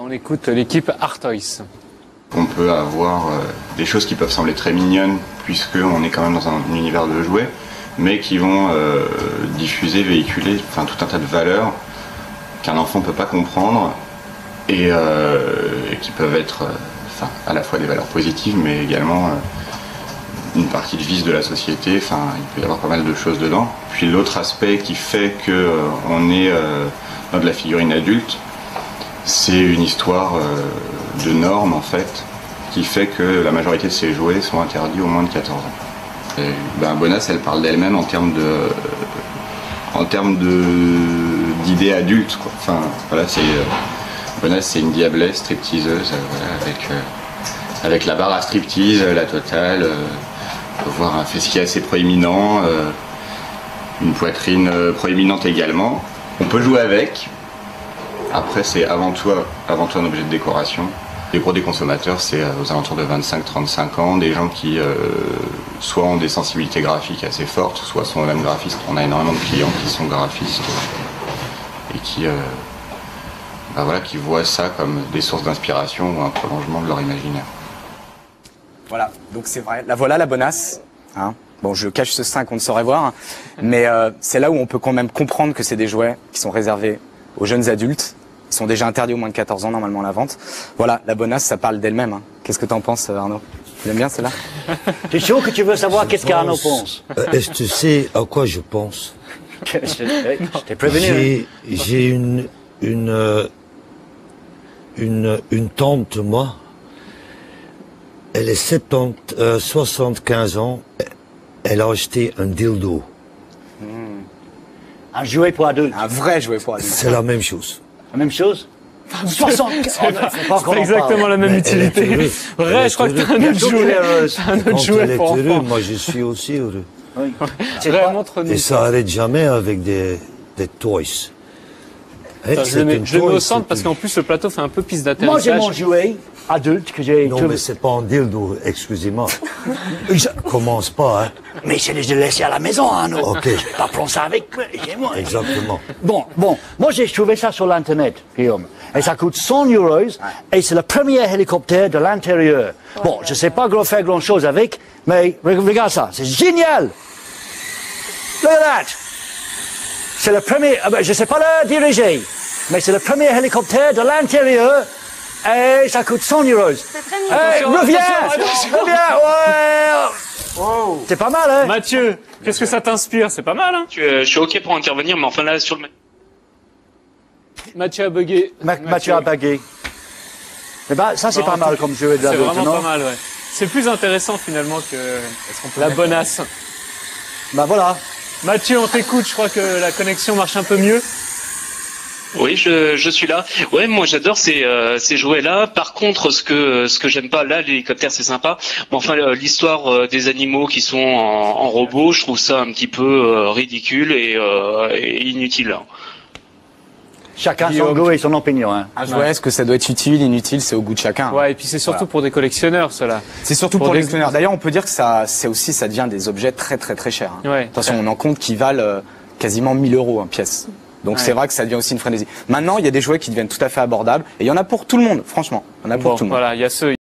On écoute l'équipe Artoys. On peut avoir des choses qui peuvent sembler très mignonnes, puisqu'on est quand même dans un univers de jouets, mais qui vont diffuser, véhiculer tout un tas de valeurs qu'un enfant ne peut pas comprendre et qui peuvent être à la fois des valeurs positives, mais également une partie de vice de la société. Il peut y avoir pas mal de choses dedans. Puis l'autre aspect qui fait qu'on est dans de la figurine adulte, c'est une histoire de normes en fait, qui fait que la majorité de ces jouets sont interdits aux moins de 14 ans. Et, Bonace, elle parle d'elle-même en termes d'idées adultes, quoi. Bonace, c'est une diablesse stripteaseuse, avec la barre à striptease, la totale, on peut voir un fessier assez proéminent, une poitrine proéminente également. On peut jouer avec. Après, c'est avant tout un objet de décoration. Les gros des consommateurs, c'est aux alentours de 25-35 ans, des gens qui soit ont des sensibilités graphiques assez fortes, soit sont eux-mêmes graphistes. On a énormément de clients qui sont graphistes et qui voient ça comme des sources d'inspiration ou un prolongement de leur imaginaire. Voilà, donc c'est vrai. La voilà, la bonasse. Hein. Bon, je cache ce sein qu'on ne saurait voir, mais c'est là où on peut quand même comprendre que c'est des jouets qui sont réservés aux jeunes adultes. Ils sont déjà interdits aux moins de 14 ans normalement à la vente. Voilà, la bonasse, ça parle d'elle-même. Hein. Qu'est-ce que t'en penses, Arnaud? Tu aimes bien celle-là? T'es sûr que tu veux savoir qu'est-ce qu'Arnaud pense? Est-ce que tu sais à quoi je pense? Je t'ai prévenu. J'ai une tante, moi. Elle est 75 ans. Elle a acheté un dildo. Un jouet pour adultes. Un vrai jouet pour adultes. C'est la même chose. La même chose? 75. C'est exactement la même utilité. Vrai, je crois que t'as un autre jouet. Un autre jouet pour enfants. Moi, je suis aussi heureux. Oui. Et ça arrête jamais avec des toys. Je le mets au centre parce qu'en plus le plateau fait un peu pisse d'atterrissage. Moi j'ai mon jouet adulte que j'ai... Non mais c'est pas un dildo, excusez-moi. Commence pas, hein. Mais je l'ai laissé à la maison, Arnaud. Ok. Pas prendre ça avec moi. Exactement. Bon, moi j'ai trouvé ça sur l'internet, Guillaume. Et ça coûte 100 €, et c'est le premier hélicoptère de l'intérieur. Bon, je sais pas faire grand chose avec, mais regarde ça, c'est génial! Look at that! C'est le premier, je sais pas le diriger, mais c'est le premier hélicoptère de l'intérieur, et ça coûte 100 €. C'est très mignon. Hey, reviens, ouais! Wow. C'est pas mal, hein? Mathieu, qu'est-ce que ça t'inspire? C'est pas mal, hein? Je suis ok pour intervenir, mais enfin là, sur le... Mathieu a bugué. Mathieu a bugué. Eh ben, ça, c'est pas mal comme jeu de la C'est route, vraiment non? pas mal, ouais. C'est plus intéressant, finalement, que la bonasse. Ben voilà. Mathieu, on t'écoute. Je crois que la connexion marche un peu mieux. Oui, je suis là. Ouais, moi j'adore ces jouets-là. Par contre, ce que j'aime pas, là, l'hélicoptère c'est sympa. Mais enfin, l'histoire des animaux qui sont en robot, je trouve ça un petit peu ridicule et inutile. Chacun son goût et son opinion. Hein. Un jouet, est-ce que ça doit être utile, inutile, c'est au goût de chacun. Ouais, et puis c'est surtout pour des collectionneurs, cela. C'est surtout pour les collectionneurs. D'ailleurs, on peut dire que ça devient des objets très très très chers. Hein. Ouais. Attention, on en compte qui valent quasiment 1000 € en pièce. Donc c'est vrai que ça devient aussi une frénésie. Maintenant, il y a des jouets qui deviennent tout à fait abordables et il y en a pour tout le monde, franchement. Il y en a pour tout le monde. Voilà, il y a ceux